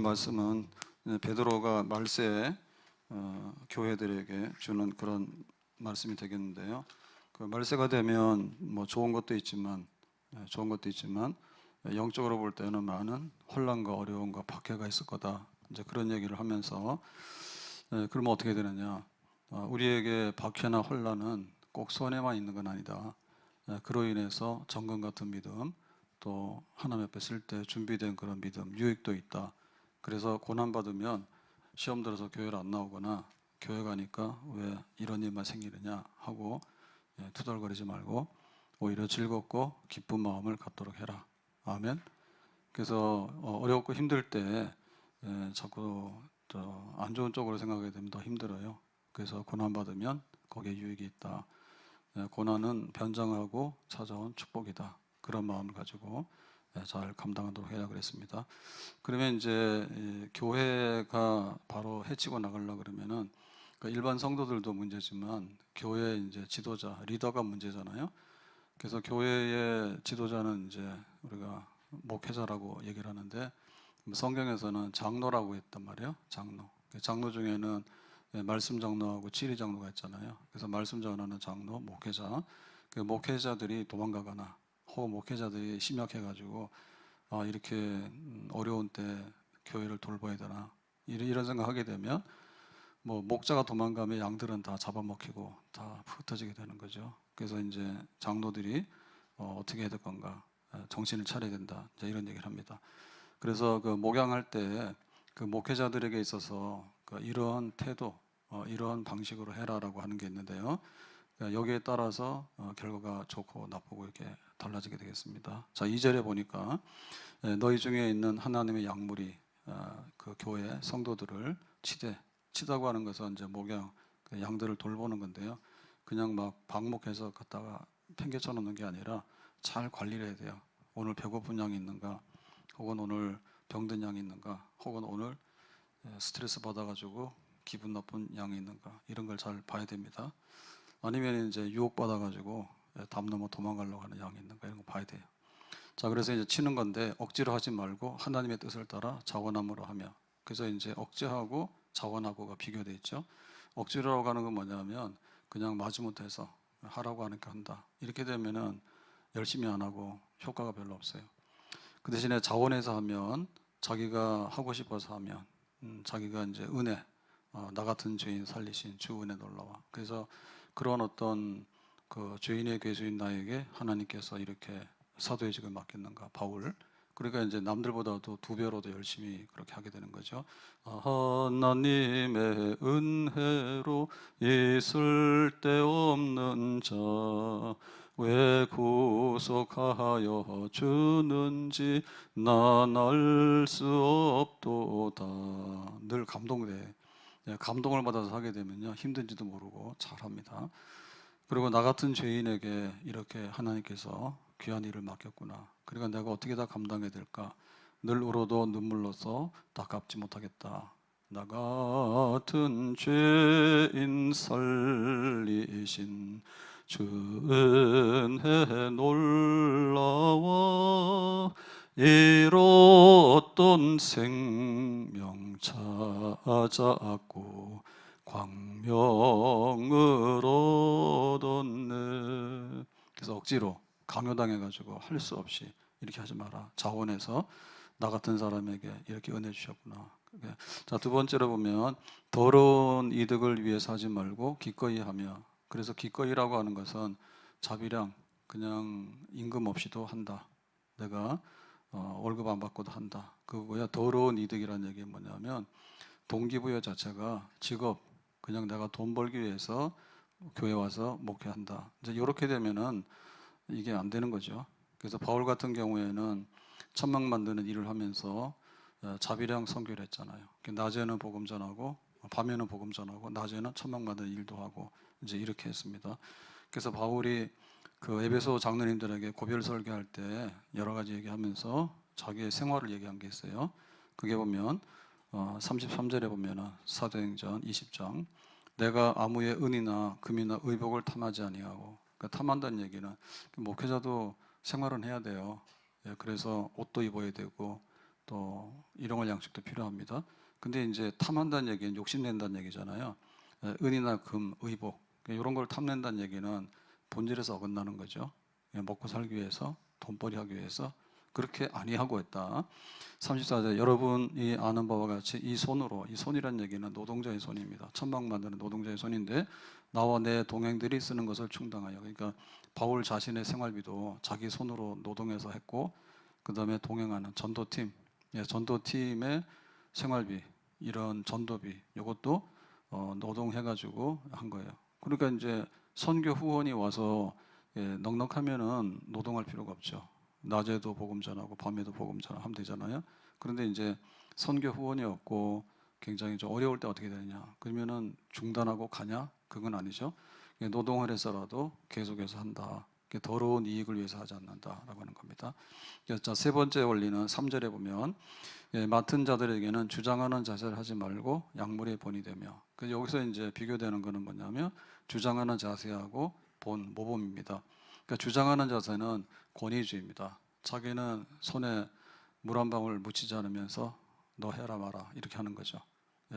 말씀은 베드로가 말세에 교회들에게 주는 그런 말씀이 되겠는데요. 그 말세가 되면 뭐 좋은 것도 있지만 영적으로 볼 때는 많은 혼란과 어려움과 박해가 있을 거다. 이제 그런 얘기를 하면서 그러면 어떻게 되느냐? 우리에게 박해나 혼란은 꼭 손에만 있는 건 아니다. 그로 인해서 정금 같은 믿음, 또 하나님 앞에 쓸 때 준비된 그런 믿음, 유익도 있다. 그래서 고난받으면 시험 들어서 교회를 안 나오거나 교회 가니까 왜 이런 일만 생기느냐 하고 투덜거리지 말고 오히려 즐겁고 기쁜 마음을 갖도록 해라. 아멘. 그래서 어렵고 힘들 때 자꾸 안 좋은 쪽으로 생각하게 되면 더 힘들어요. 그래서 고난받으면 거기에 유익이 있다. 고난은 변장하고 찾아온 축복이다. 그런 마음을 가지고 잘 감당하도록 해야 그랬습니다. 그러면 이제 교회가 바로 해치고 나가려 그러면은 일반 성도들도 문제지만 교회 이제 지도자, 리더가 문제잖아요. 그래서 교회의 지도자는 이제 우리가 목회자라고 얘기를 하는데 성경에서는 장로라고 했단 말이에요. 장로 중에는 말씀 장로하고 지리 장로가 있잖아요. 그래서 말씀 장로는 장로, 목회자. 그 목회자들이 도망가거나 혹은 목회자들이 심약해가지고 이렇게 어려운 때 교회를 돌봐야 되나 이런 생각하게 되면 뭐 목자가 도망가면 양들은 다 잡아먹히고 다 흩어지게 되는 거죠. 그래서 이제 장로들이 어떻게 해야 될 건가, 정신을 차려야 된다, 이제 이런 얘기를 합니다. 그래서 그 목양할 때 그 목회자들에게 있어서 이러한 태도, 이러한 방식으로 해라라고 하는 게 있는데요. 여기에 따라서 결과가 좋고 나쁘고 이렇게 달라지게 되겠습니다. 자, 2절에 보니까 너희 중에 있는 하나님의 약물이 그 교회 성도들을 치다고 하는 것은 이제 목양 양들을 돌보는 건데요. 그냥 막 방목해서 갖다가 팽개쳐 놓는 게 아니라 잘 관리를 해야 돼요. 오늘 배고픈 양이 있는가, 혹은 오늘 병든 양이 있는가, 혹은 오늘 스트레스 받아가지고 기분 나쁜 양이 있는가, 이런 걸 잘 봐야 됩니다. 아니면 이제 유혹 받아가지고 담 넘어 도망가려고 하는 양이 있는가, 이런 거 봐야 돼요. 자, 그래서 이제 치는 건데 억지로 하지 말고 하나님의 뜻을 따라 자원함으로 하며. 그래서 이제 억제하고 자원하고가 비교돼 있죠. 억지로 하는 건 뭐냐면 그냥 마지못해서 하라고 하니까 한다. 이렇게 되면은 열심히 안 하고 효과가 별로 없어요. 그 대신에 자원해서 하면 자기가 하고 싶어서 하면 자기가 이제 은혜, 나 같은 죄인 살리신 주 은혜 놀라와. 그래서 그런 어떤 그 죄인의 괴수인 나에게 하나님께서 이렇게 사도의직을 맡겼는가, 바울. 그러니까 이제 남들보다도 2배로 더 열심히 그렇게 하게 되는 거죠. 하나님의 은혜로 있을 데 없는 자 왜 구속하여 주는지 난 알 수 없도다. 늘 감동돼. 감동을 받아서 하게 되면요 힘든지도 모르고 잘합니다. 그리고 나 같은 죄인에게 이렇게 하나님께서 귀한 일을 맡겼구나. 그러니까 내가 어떻게 다 감당해야 될까? 늘 울어도 눈물로서 다 갚지 못하겠다. 나 같은 죄인 살리신 주 은혜 놀라워 잃었던 생명 찾아왔고 광명을 얻었네. 그래서 억지로 강요당해가지고 할 수 없이 이렇게 하지 마라. 자원해서 나 같은 사람에게 이렇게 은혜 주셨구나. 자, 2번째로 보면 더러운 이득을 위해서 하지 말고 기꺼이 하며. 그래서 기꺼이라고 하는 것은 자비량, 그냥 임금 없이도 한다. 내가 월급 안 받고도 한다. 그거야. 더러운 이득이라는 얘기 뭐냐면 동기부여 자체가 직업, 그냥 내가 돈 벌기 위해서 교회 와서 목회한다. 이제 이렇게 되면은 이게 안 되는 거죠. 그래서 바울 같은 경우에는 천막 만드는 일을 하면서 자비량 선교를 했잖아요. 낮에는 복음 전하고 밤에는 복음 전하고 낮에는 천막 만드는 일도 하고 이제 이렇게 했습니다. 그래서 바울이 그 에베소 장로님들에게 고별 설교할 때 여러 가지 얘기하면서 자기의 생활을 얘기한 게 있어요. 그게 보면 33절에 보면은 사도행전 20장 내가 아무의 은이나 금이나 의복을 탐하지 아니하고, 그러니까 탐한다는 얘기는 목회자도 생활은 해야 돼요. 그래서 옷도 입어야 되고 또 일용할 양식도 필요합니다. 근데 이제 탐한다는 얘기는 욕심낸다는 얘기잖아요. 은이나 금, 의복 이런 걸 탐낸다는 얘기는 본질에서 어긋나는 거죠. 먹고 살기 위해서, 돈벌이 하기 위해서 그렇게 아니하고 있다. 34절 여러분이 아는 바와 같이 이 손으로, 이 손이란 얘기는 노동자의 손입니다. 천막 만드는 노동자의 손인데 나와 내 동행들이 쓰는 것을 충당하여. 그러니까 바울 자신의 생활비도 자기 손으로 노동해서 했고 그 다음에 동행하는 전도팀, 전도팀의 생활비, 이런 전도비 이것도 노동해가지고 한 거예요. 그러니까 이제 선교 후원이 와서 넉넉하면은 노동할 필요가 없죠. 낮에도 복음 전하고 밤에도 복음 전하면 되잖아요. 그런데 이제 선교 후원이 없고 굉장히 좀 어려울 때 어떻게 되느냐? 그러면은 중단하고 가냐? 그건 아니죠. 노동을 해서라도 계속해서 한다. 더러운 이익을 위해서 하지 않는다라고 하는 겁니다. 자, 세 번째 원리는 3절에 보면 맡은 자들에게는 주장하는 자세를 하지 말고 약물의 본이 되며. 여기서 이제 비교되는 것은 뭐냐면 주장하는 자세하고 본, 모범입니다. 그러니까 주장하는 자세는 권위주의입니다. 자기는 손에 물 한 방울 묻히지 않으면서 너 해라 마라 이렇게 하는 거죠.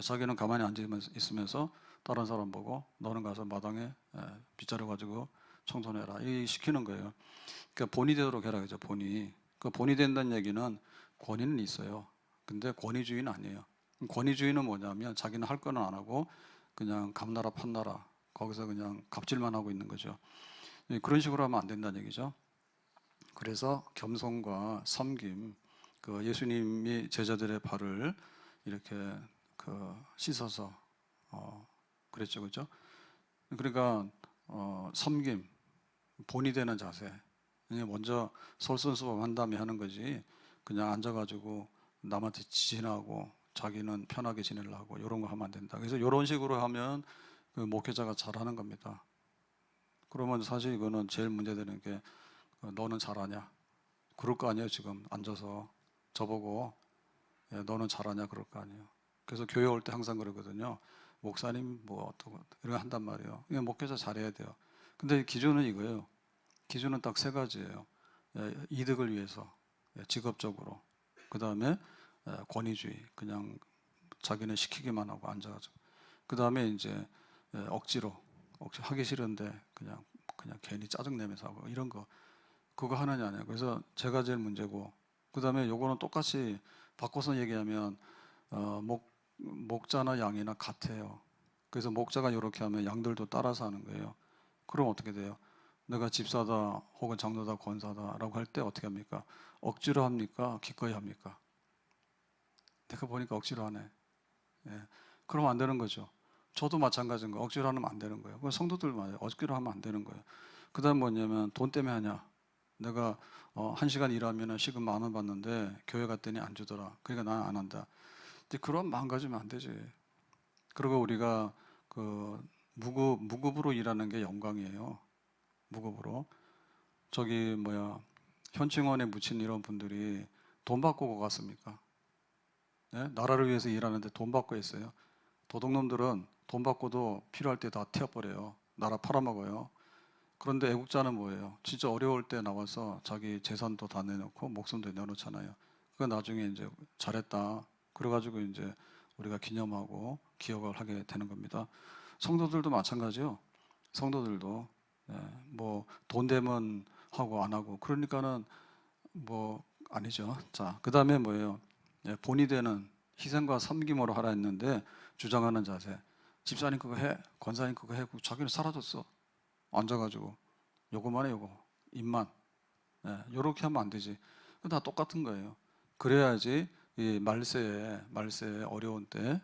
자기는 가만히 앉아 있으면서 다른 사람 보고 너는 가서 마당에 빗자루 가지고 청소해라 이 시키는 거예요. 그러니까 본이 되도록 해라 그죠. 본이. 그 본이 된다는 얘기는 권위는 있어요. 근데 권위주의는 아니에요. 권위주의는 뭐냐면 자기는 할 거는 안 하고 그냥 감나라 판나라 거기서 그냥 갑질만 하고 있는 거죠. 그런 식으로 하면 안 된다는 얘기죠. 그래서 겸손과 섬김, 그 예수님이 제자들의 발을 이렇게 씻어서 그랬죠, 그죠? 그러니까 섬김, 본이 되는 자세. 그냥 먼저 솔선수범한 다음에 하는 거지. 그냥 앉아가지고 남한테 지진하고 자기는 편하게 지내려고 이런 거 하면 안 된다. 그래서 이런 식으로 하면 그 목회자가 잘하는 겁니다. 그러면 사실 이거는 제일 문제되는 게 너는 잘하냐? 그럴 거 아니에요. 지금 앉아서 저보고 너는 잘하냐 그럴 거 아니에요. 그래서 교회 올 때 항상 그러거든요. 목사님 뭐 어떻고 이런 거 한단 말이에요. 그냥 목회자 잘해야 돼요. 근데 기준은 이거예요. 기준은 딱 세 가지예요. 이득을 위해서, 직업적으로. 그 다음에 권위주의, 그냥 자기는 시키기만 하고 앉아가지고. 그 다음에 이제 억지로 하기 싫은데 그냥 괜히 짜증 내면서 하고 이런 거 그거 하느냐 아니야. 그래서 제가 제일 문제고. 그 다음에 요거는 똑같이 바꿔서 얘기하면 목자나 양이나 같아요. 그래서 목자가 이렇게 하면 양들도 따라서 하는 거예요. 그럼 어떻게 돼요? 내가 집사다 혹은 장로다 권사다라고 할 때 어떻게 합니까? 억지로 합니까? 기꺼이 합니까? 내가 보니까 억지로 하네. 그러면 안 되는 거죠. 저도 마찬가지인 거예요. 억지로 하면 안 되는 거예요. 성도들 말이에요. 억지로 하면 안 되는 거예요. 그 다음 뭐냐면 돈 때문에 하냐. 내가 1시간 일하면 시급 10,000원 받는데 교회 갔더니 안 주더라. 그러니까 나는 안 한다. 근데 그런 마음 가지면 안 되지. 그리고 우리가 무급으로 일하는 게 영광이에요. 무급으로. 저기 현충원에 묻힌 이런 분들이 돈 받고 갔습니까? 네? 나라를 위해서 일하는데 돈 받고 있어요. 도둑놈들은 돈 받고도 필요할 때 다 태워버려요. 나라 팔아먹어요. 그런데 애국자는 뭐예요? 진짜 어려울 때 나와서 자기 재산도 다 내놓고 목숨도 내놓잖아요. 그 나중에 이제 잘했다. 그래가지고 이제 우리가 기념하고 기억을 하게 되는 겁니다. 성도들도 마찬가지요. 성도들도 돈 되면 하고 안 하고 그러니까는 아니죠. 자, 그 다음에 뭐예요? 본이 되는 희생과 섬김으로 하라 했는데 주장하는 자세. 집사님 그거 해, 권사님 그거 해. 자기는 사라졌어. 앉아가지고 요거만 해 요거 입만 요렇게 하면 안 되지. 다 똑같은 거예요. 그래야지 이 말세에 어려운 때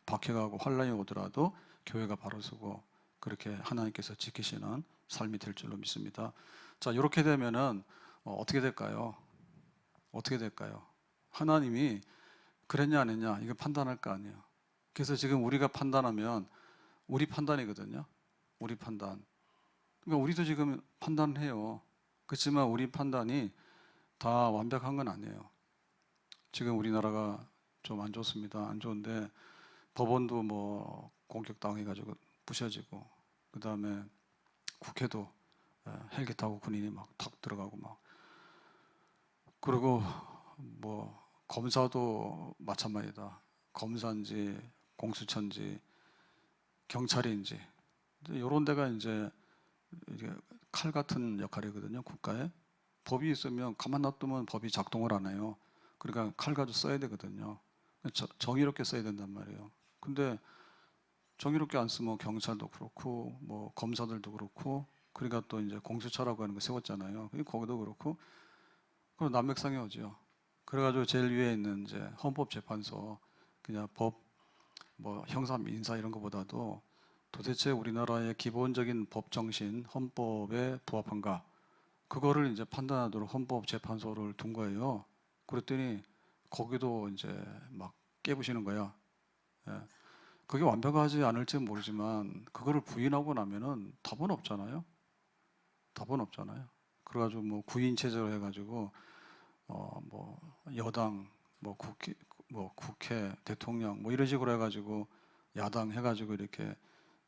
박해가고 환란이 오더라도 교회가 바로 서고 그렇게 하나님께서 지키시는 삶이 될 줄로 믿습니다. 자, 이렇게 되면은 어떻게 될까요? 어떻게 될까요? 하나님이 그랬냐 안 했냐 이거 판단할 거 아니에요. 그래서 지금 우리가 판단하면 우리 판단이거든요. 우리 판단. 그러니까 우리도 지금 판단을 해요. 그렇지만 우리 판단이 다 완벽한 건 아니에요. 지금 우리나라가 좀 안 좋습니다. 안 좋은데 법원도 공격당해가지고 부셔지고 그 다음에 국회도 헬기 타고 군인이 막 탁 들어가고 막 그리고 검사도 마찬가지다. 검사인지 공수처인지 경찰인지 이런 데가 이제 이게 칼 같은 역할이거든요. 국가에 법이 있으면 가만 놔두면 법이 작동을 안 해요. 그러니까 칼 가지고 써야 되거든요. 정의롭게 써야 된단 말이에요. 근데 정의롭게 안 쓰면 경찰도 그렇고 뭐 검사들도 그렇고 그러니까 또 이제 공수처라고 하는 거 세웠잖아요. 거기도 그렇고 그럼 난맥상이 오죠. 그래가지고 제일 위에 있는 이제 헌법재판소 그냥 법 뭐 형사 민사 이런 것보다도 도대체 우리나라의 기본적인 법 정신 헌법에 부합한가 그거를 이제 판단하도록 헌법재판소를 둔 거예요. 그랬더니 거기도 이제 막 깨부시는 거야. 예. 그게 완벽하지 않을지 모르지만 그거를 부인하고 나면은 답은 없잖아요. 답은 없잖아요. 그래가지고 뭐 구인 체제로 해가지고 뭐 여당 뭐 국회 대통령 뭐 이런 식으로 해가지고 야당 해가지고 이렇게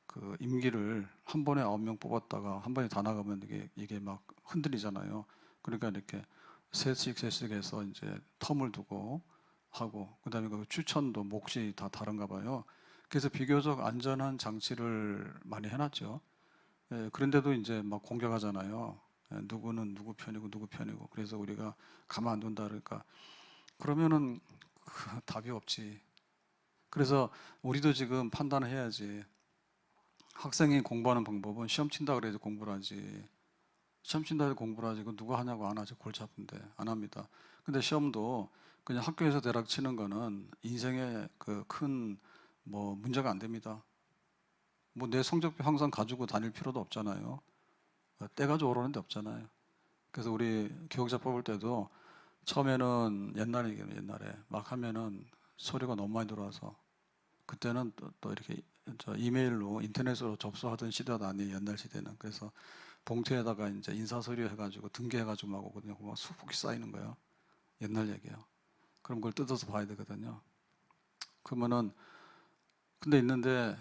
그 임기를 한 번에 9명 뽑았다가 한 번에 다 나가면 이게 막 흔들리잖아요. 그러니까 이렇게 셋씩 해서 이제 텀을 두고 하고 그다음에 그 추천도 몫이 다 다른가 봐요. 그래서 비교적 안전한 장치를 많이 해놨죠. 예, 그런데도 이제 막 공격하잖아요. 예, 누구는 누구 편이고 누구 편이고 그래서 우리가 가만 안 둔다 그러니까 그러면은 답이 없지. 그래서 우리도 지금 판단을 해야지. 학생이 공부하는 방법은 시험 친다 그래서 공부를 하지. 시험 친다 해서 공부를 하지. 그 누가 하냐고 안 하지. 골치 아픈데 안 합니다. 근데 시험도 그냥 학교에서 대략 치는 거는 인생에 그 큰 뭐 문제가 안 됩니다. 뭐 내 성적표 항상 가지고 다닐 필요도 없잖아요. 떼가지고 오르는 데 없잖아요. 그래서 우리 교육자 뽑을 때도 처음에는 옛날에 막 하면은 소리가 너무 많이 들어와서 그때는 또 이렇게 이메일로 인터넷으로 접수하던 시대도 아니에요. 옛날 시대는. 그래서 봉투에다가 이제 인사서류 해가지고 등기해가지고 막 오거든요. 막 수북이 쌓이는 거예요. 옛날 얘기예요. 그럼 그걸 뜯어서 봐야 되거든요. 그러면은 근데 있는데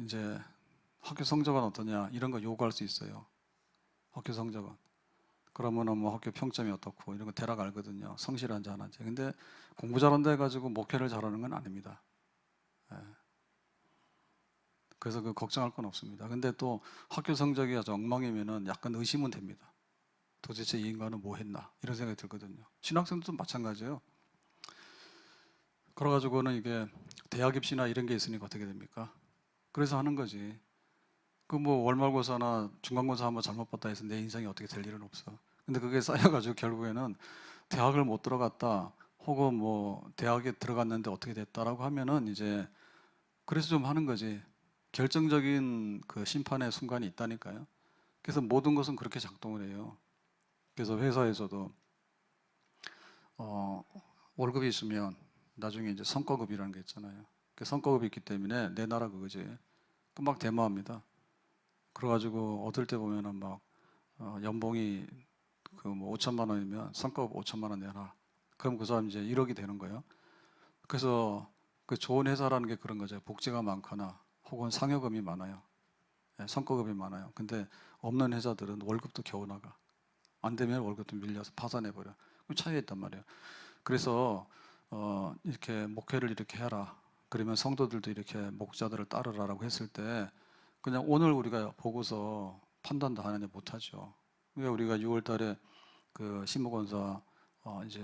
이제 학교 성적은 어떠냐 이런 거 요구할 수 있어요. 학교 성적은. 그러면은 뭐 학교 평점이 어떻고 이런 거 대략 알거든요. 성실한지 안 한지. 근데 공부 잘한다 해가지고 목회를 잘하는 건 아닙니다. 예. 그래서 그 걱정할 건 없습니다. 근데 또 학교 성적이 아주 엉망이면은 약간 의심은 됩니다. 도대체 이 인간은 뭐 했나 이런 생각이 들거든요. 신학생도 마찬가지예요. 그래가지고는 이게 대학 입시나 이런 게 있으니까 어떻게 됩니까? 그래서 하는 거지. 그 뭐 월말고사나 중간고사 한번 잘못 봤다 해서 내 인생이 어떻게 될 일은 없어. 근데 그게 쌓여가지고 결국에는 대학을 못 들어갔다 혹은 뭐 대학에 들어갔는데 어떻게 됐다라고 하면은 이제 그래서 좀 하는 거지. 결정적인 그 심판의 순간이 있다니까요. 그래서 모든 것은 그렇게 작동을 해요. 그래서 회사에서도 어, 월급이 있으면 나중에 이제 성과급이라는 게 있잖아요. 그 성과급이 있기 때문에 내 나라 그거지. 그 막 데모합니다. 그래가지고 얻을 때 보면은 막 연봉이 그 뭐 5천만 원이면 성과급 5천만 원 내라. 그럼 그 사람 이제 1억이 되는 거예요. 그래서 그 좋은 회사라는 게 그런 거죠. 복지가 많거나 혹은 상여금이 많아요. 예, 성과급이 많아요. 근데 없는 회사들은 월급도 겨우 나가. 안 되면 월급도 밀려서 파산해버려. 그럼 차이가 있단 말이에요. 그래서 이렇게 목회를 이렇게 해라. 그러면 성도들도 이렇게 목자들을 따르라라고 했을 때 그냥 오늘 우리가 보고서 판단도 하느냐 못하죠. 그러니까 우리가 6월 달에 그 신무권사 이제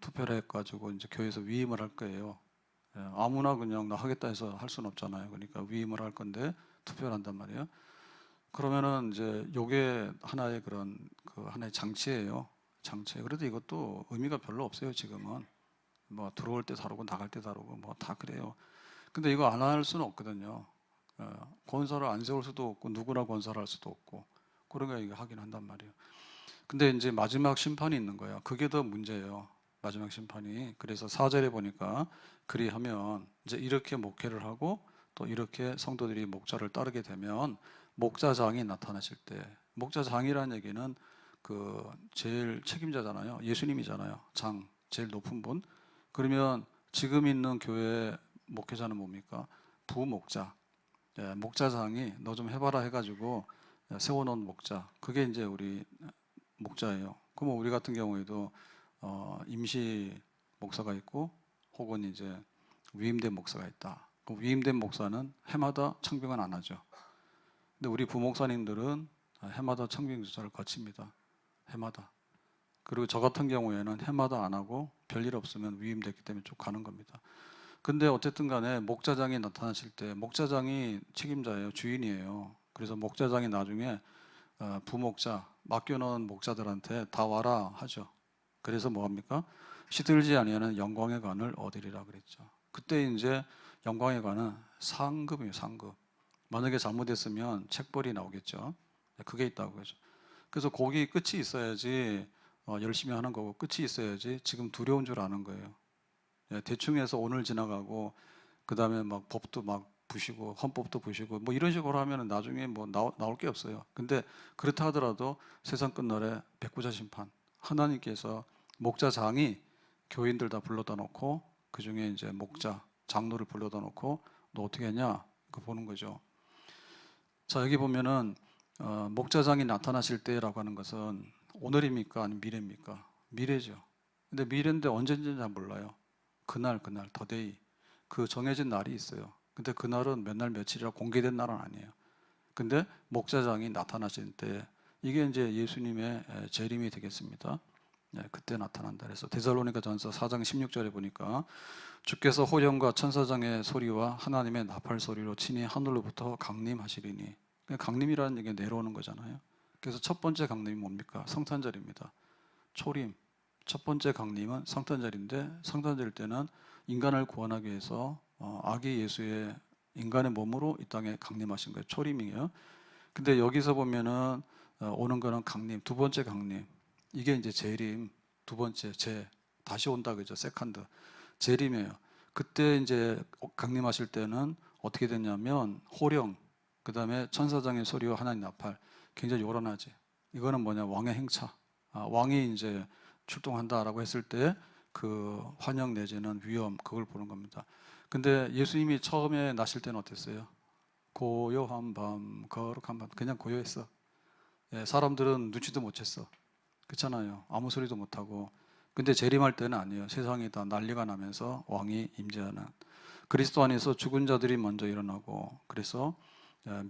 투표를 해가지고 이제 교회에서 위임을 할 거예요. 예, 아무나 그냥 나 하겠다 해서 할 수는 없잖아요. 그러니까 위임을 할 건데 투표를 한단 말이에요. 그러면은 이제 요게 하나의 그런 그 하나의 장치예요. 장치. 그래도 이것도 의미가 별로 없어요. 지금은 뭐 들어올 때 다르고 나갈 때 다르고 뭐 다 그래요. 근데 이거 안 할 수는 없거든요. 권사를 안 세울 수도 없고 누구나 권사를 할 수도 없고 그러니까 이거 하긴 한단 말이에요. 근데 이제 마지막 심판이 있는 거예요. 그게 더 문제예요. 마지막 심판이. 그래서 4절에 보니까 그리하면 이제 이렇게 목회를 하고 또 이렇게 성도들이 목자를 따르게 되면 목자장이 나타나실 때 목자장이라는 얘기는 그 제일 책임자잖아요. 예수님이잖아요. 장, 제일 높은 분. 그러면 지금 있는 교회 목회자는 뭡니까? 부목자. 예, 목자장이 너 좀 해봐라 해가지고 세워놓은 목자. 그게 이제 우리 목자예요. 그러면 우리 같은 경우에도 임시 목사가 있고 혹은 이제 위임된 목사가 있다. 그럼 위임된 목사는 해마다 청빙은 안 하죠. 근데 우리 부목사님들은 해마다 청빙 조사를 거칩니다. 해마다. 그리고 저 같은 경우에는 해마다 안 하고 별일 없으면 위임됐기 때문에 쭉 가는 겁니다. 근데 어쨌든 간에 목자장이 나타나실 때 목자장이 책임자예요. 주인이에요. 그래서 목자장이 나중에 부목자, 맡겨놓은 목자들한테 다 와라 하죠. 그래서 뭐합니까? 시들지 아니하는 영광의 관을 얻으리라 그랬죠. 그때 이제 영광의 관은 상급이에요. 상급. 만약에 잘못했으면 책벌이 나오겠죠. 그게 있다고 그러죠. 그래서 거기 끝이 있어야지 열심히 하는 거고 끝이 있어야지 지금 두려운 줄 아는 거예요. 대충 해서 오늘 지나가고 그 다음에 막 법도 막 부시고 헌법도 부시고 뭐 이런 식으로 하면 나중에 뭐 나올 게 없어요. 근데 그렇다 하더라도 세상 끝날에 백부자 심판 하나님께서 목자장이 교인들 다 불러다 놓고 그 중에 이제 목자 장로를 불러다 놓고 너 어떻게 했냐 그 보는 거죠. 자 여기 보면은 목자장이 나타나실 때라고 하는 것은 오늘입니까 아니면 미래입니까? 미래죠. 근데 미래인데 언제인지 잘 몰라요. 그날 더데이 그 정해진 날이 있어요. 근데 그날은 몇 날 며칠이라 공개된 날은 아니에요. 근데 목자장이 나타나실 때 이게 이제 예수님의 재림이 되겠습니다. 그때 나타난다. 그래서 데살로니가전서 4장 16절에 보니까 주께서 호령과 천사장의 소리와 하나님의 나팔 소리로 친히 하늘로부터 강림하시리니 강림이라는 얘기가 내려오는 거잖아요. 그래서 첫 번째 강림이 뭡니까? 성탄절입니다. 초림. 첫 번째 강림은 성탄절인데 성탄절 때는 인간을 구원하기 위해서 아기 예수의 인간의 몸으로 이 땅에 강림하신 거예요. 초림이에요. 근데 여기서 보면은 오는 거는 강림, 두 번째 강림. 이게 이제 재림, 두 번째 다시 온다 그죠? 세컨드. 재림이에요. 그때 이제 강림하실 때는 어떻게 됐냐면 호령, 그다음에 천사장의 소리와 하나님 나팔. 굉장히 요란하지. 이거는 뭐냐? 왕의 행차. 왕이 이제 출동한다라고 했을 때 그 환영 내지는 위험 그걸 보는 겁니다. 근데 예수님이 처음에 나실 때는 어땠어요? 고요한 밤, 거룩한 밤, 그냥 고요했어. 사람들은 눈치도 못 챘어. 그렇잖아요. 아무 소리도 못 하고. 근데 재림할 때는 아니에요. 세상이 다 난리가 나면서 왕이 임재하는. 그리스도 안에서 죽은 자들이 먼저 일어나고, 그래서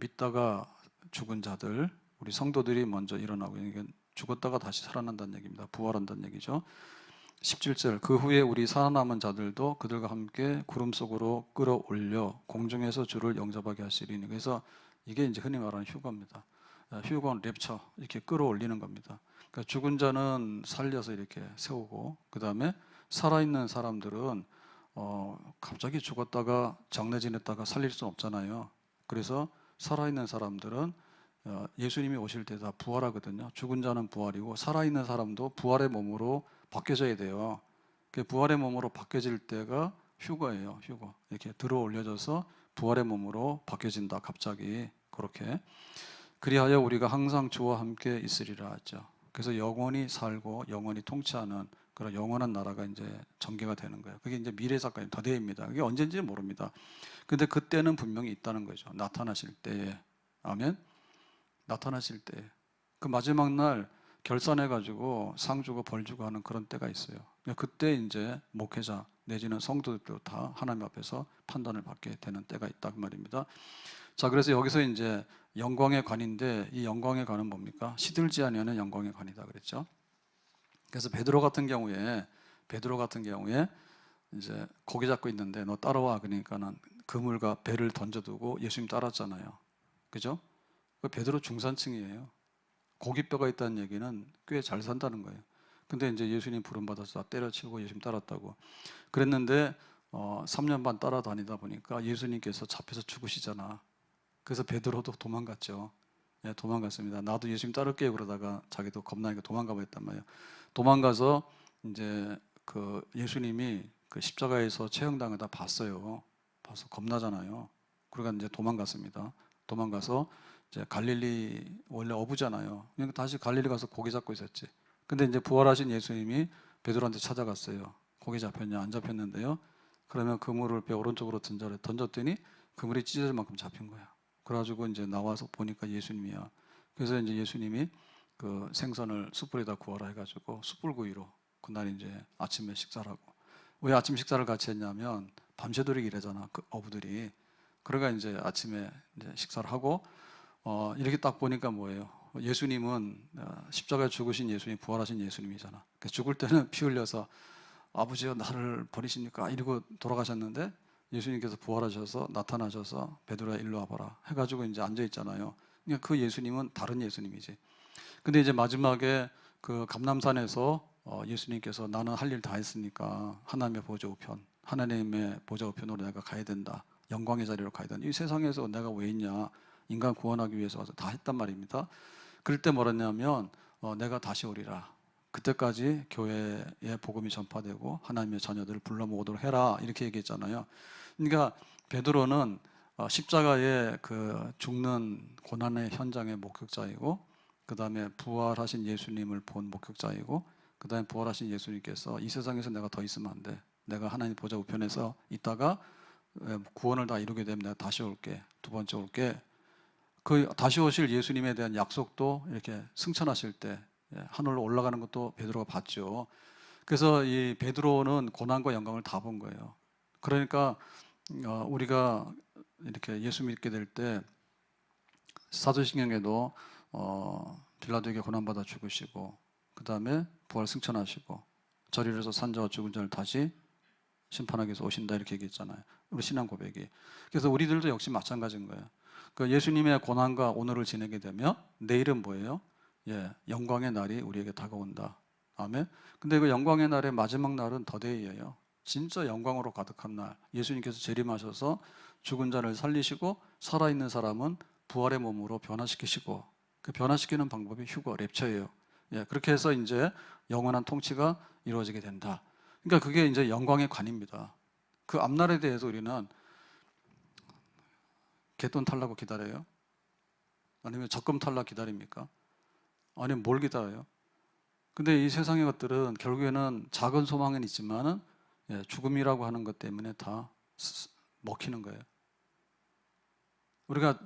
믿다가 죽은 자들, 우리 성도들이 먼저 일어나고, 이게 죽었다가 다시 살아난다는 얘기입니다. 부활한다는 얘기죠. 17절 그 후에 우리 살아남은 자들도 그들과 함께 구름 속으로 끌어올려 공중에서 주를 영접하게 하시리니. 그래서 이게 이제 흔히 말하는 휴거입니다. 휴거는 랩처 이렇게 끌어올리는 겁니다. 그러니까 죽은 자는 살려서 이렇게 세우고 그 다음에 살아있는 사람들은 갑자기 죽었다가 장례 지냈다가 살릴 수는 없잖아요. 그래서 살아있는 사람들은 예수님이 오실 때 다 부활하거든요. 죽은 자는 부활이고 살아있는 사람도 부활의 몸으로 바뀌어져야 돼요. 그 부활의 몸으로 바뀌어질 때가 휴거예요. 휴거. 이렇게 들어 올려져서 부활의 몸으로 바뀌어진다. 갑자기 그렇게. 그리하여 우리가 항상 주와 함께 있으리라 하죠. 그래서 영원히 살고 영원히 통치하는 그런 영원한 나라가 이제 전개가 되는 거예요. 그게 이제 미래 사건이 더대입니다. 그게 언제인지 모릅니다. 근데 그때는 분명히 있다는 거죠. 나타나실 때에. 아멘. 나타나실 때. 그 마지막 날 결산해가지고 상 주고 벌 주고 하는 그런 때가 있어요. 그때 이제 목회자 내지는 성도들도 다 하나님 앞에서 판단을 받게 되는 때가 있다 그 말입니다. 자, 그래서 여기서 이제 영광의 관인데 이 영광의 관은 뭡니까? 시들지 아니하는 영광의 관이다 그랬죠. 그래서 베드로 같은 경우에 이제 고기 잡고 있는데 너 따라와 그러니까는 그물과 배를 던져두고 예수님 따랐잖아요. 그죠? 그 베드로 중산층이에요. 고깃뼈가 있다는 얘기는 꽤 잘 산다는 거예요. 근데 이제 예수님 부름받아서 때려치고 예수님 따랐다고 그랬는데 3년 반 따라다니다 보니까 예수님께서 잡혀서 죽으시잖아. 그래서 베드로도 도망갔죠. 도망갔습니다. 나도 예수님 따를게요 그러다가 자기도 겁나니까 도망가 버렸단 말이에요. 도망가서 이제 그 예수님이 그 십자가에서 처형당하다 봤어요. 봐서 겁나잖아요. 그러니까 이제 도망갔습니다. 도망가서 이제 갈릴리 원래 어부잖아요. 그러니까 다시 갈릴리 가서 고기 잡고 있었지. 근데 이제 부활하신 예수님이 베드로한테 찾아갔어요. 고기 잡혔냐? 안 잡혔는데요. 그러면 그물을 배 오른쪽으로 던졌더니 그물이 찢어질 만큼 잡힌 거야. 그래가지고 이제 나와서 보니까 예수님이야. 그래서 이제 예수님이 그 생선을 숯불에다 구워라 해가지고 숯불구이로 그날 이제 아침에 식사를 하고 왜 아침 식사를 같이 했냐면 밤새도록 일하잖아. 그 어부들이. 그러니까 이제 아침에 이제 식사를 하고 이렇게 딱 보니까 뭐예요? 예수님은 십자가에 죽으신 예수님, 부활하신 예수님이잖아. 그래서 죽을 때는 피 흘려서 아버지여 나를 버리십니까? 이러고 돌아가셨는데 예수님께서 부활하셔서 나타나셔서 베드로야 일로 와봐라 해가지고 이제 앉아 있잖아요. 그러니까 그 예수님은 다른 예수님이지. 근데 이제 마지막에 그 감람산에서 예수님께서 나는 할 일 다 했으니까 하나님의 보좌 우편, 하나님의 보좌 우편으로 내가 가야 된다. 영광의 자리로 가야 된다. 이 세상에서 내가 왜 있냐? 인간 구원하기 위해서 와서 다 했단 말입니다. 그럴 때 뭐랬냐면 내가 다시 오리라. 그때까지 교회에 복음이 전파되고 하나님의 자녀들을 불러 모으도록 해라 이렇게 얘기했잖아요. 그러니까 베드로는 십자가의 그 죽는 고난의 현장의 목격자이고, 그 다음에 부활하신 예수님을 본 목격자이고, 그 다음에 부활하신 예수님께서 이 세상에서 내가 더 있으면 안 돼. 내가 하나님 보좌 우편에서 있다가 구원을 다 이루게 되면 내가 다시 올게. 두 번째 올게. 그 다시 오실 예수님에 대한 약속도 이렇게 승천하실 때 하늘로 올라가는 것도 베드로가 봤죠. 그래서 이 베드로는 고난과 영광을 다 본 거예요. 그러니까 우리가 이렇게 예수 믿게 될 때 사도신경에도 빌라도에게 고난받아 죽으시고, 그 다음에 부활 승천하시고 저리로서 산자와 죽은 자를 다시 심판하기 위해서 오신다 이렇게 얘기했잖아요. 우리 신앙 고백이. 그래서 우리들도 역시 마찬가지인 거예요. 그 예수님의 고난과 오늘을 지내게 되면 내일은 뭐예요? 영광의 날이 우리에게 다가온다. 아멘. 근데 그 영광의 날의 마지막 날은 더데이예요. 진짜 영광으로 가득한 날. 예수님께서 재림하셔서 죽은 자를 살리시고 살아있는 사람은 부활의 몸으로 변화시키시고, 그 변화시키는 방법이 휴거, 랩처예요. 그렇게 해서 이제 영원한 통치가 이루어지게 된다. 그러니까 그게 이제 영광의 관입니다. 그 앞날에 대해서 우리는 갯돈 탈라고 기다려요? 아니면 적금 탈라 기다립니까? 아니면 뭘 기다려요? 근데 이 세상의 것들은 결국에는 작은 소망은 있지만은 죽음이라고 하는 것 때문에 다 먹히는 거예요. 우리가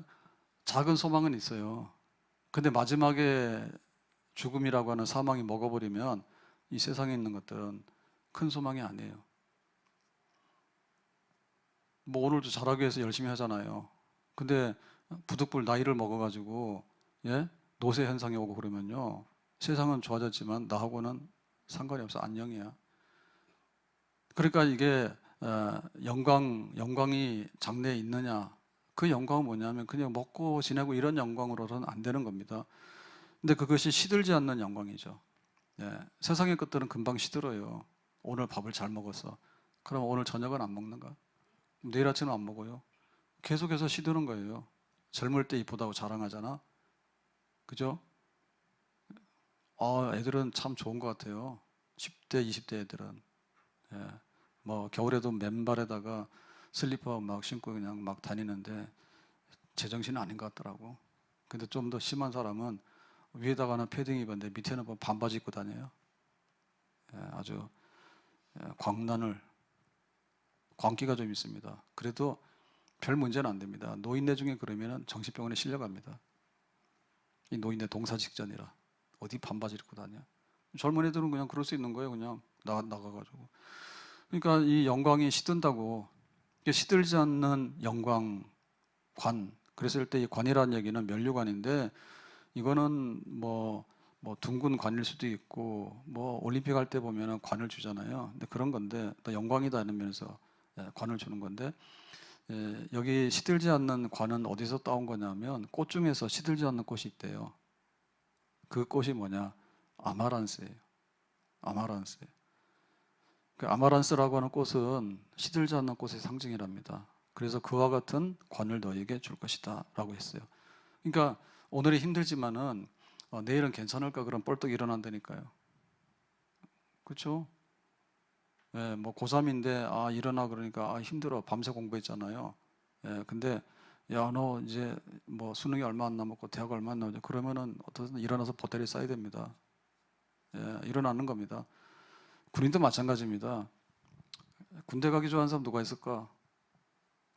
작은 소망은 있어요. 근데 마지막에 죽음이라고 하는 사망이 먹어버리면 이 세상에 있는 것들은 큰 소망이 아니에요. 뭐 오늘도 잘하기 위해서 열심히 하잖아요. 근데 부득불 나이를 먹어가지고 노쇠 현상이 오고 그러면요, 세상은 좋아졌지만 나하고는 상관이 없어. 안녕이야. 그러니까 이게 영광이 장래에 있느냐? 그 영광은 뭐냐면 그냥 먹고 지내고 이런 영광으로는 안 되는 겁니다. 근데 그것이 시들지 않는 영광이죠. 세상의 것들은 금방 시들어요. 오늘 밥을 잘 먹어서. 그럼 오늘 저녁은 안 먹는가? 내일 아침은 안 먹어요. 계속해서 시드는 거예요. 젊을 때 이쁘다고 자랑하잖아. 그죠? 애들은 참 좋은 것 같아요. 10대, 20대 애들은. 뭐 겨울에도 맨발에다가 슬리퍼 막 신고 그냥 막 다니는데 제정신은 아닌 것 같더라고. 근데 좀 더 심한 사람은 위에다가는 패딩 입었는데 밑에는 뭐 반바지 입고 다녀요. 아주 광기가 좀 있습니다. 그래도 별 문제는 안 됩니다. 노인네 중에 그러면은 정신병원에 실려갑니다. 이 노인네 동사 직전이라 어디 반바지 입고 다녀? 젊은 애들은 그냥 그럴 수 있는 거예요. 그냥 나가가지고. 그러니까 이 영광이 시든다고. 시들지 않는 영광, 관. 그랬을 때 이 관이라는 얘기는 면류관인데, 이거는 뭐 둥근 관일 수도 있고, 뭐 올림픽 할 때 보면은 관을 주잖아요. 근데 그런 건데 또 영광이다 하는 면에서 관을 주는 건데, 여기 시들지 않는 관은 어디서 따온 거냐면 꽃 중에서 시들지 않는 꽃이 있대요. 그 꽃이 뭐냐? 아마란스예요. 아마란스. 그 아마란스라고 하는 꽃은 시들지 않는 꽃의 상징이랍니다. 그래서 그와 같은 관을 너에게 줄 것이다 라고 했어요. 그러니까 오늘이 힘들지만은 내일은 괜찮을까? 그럼 벌떡 일어난다니까요. 그렇죠? 뭐 고3인데 일어나 그러니까 힘들어. 밤새 공부했잖아요. 근데 야, 너 이제 뭐 수능이 얼마 안 남았고 대학 얼마 안 남았죠. 그러면은 어떻든 일어나서 보따리 싸야 됩니다. 일어나는 겁니다. 군인도 마찬가지입니다. 군대 가기 좋아하는 사람 누가 있을까?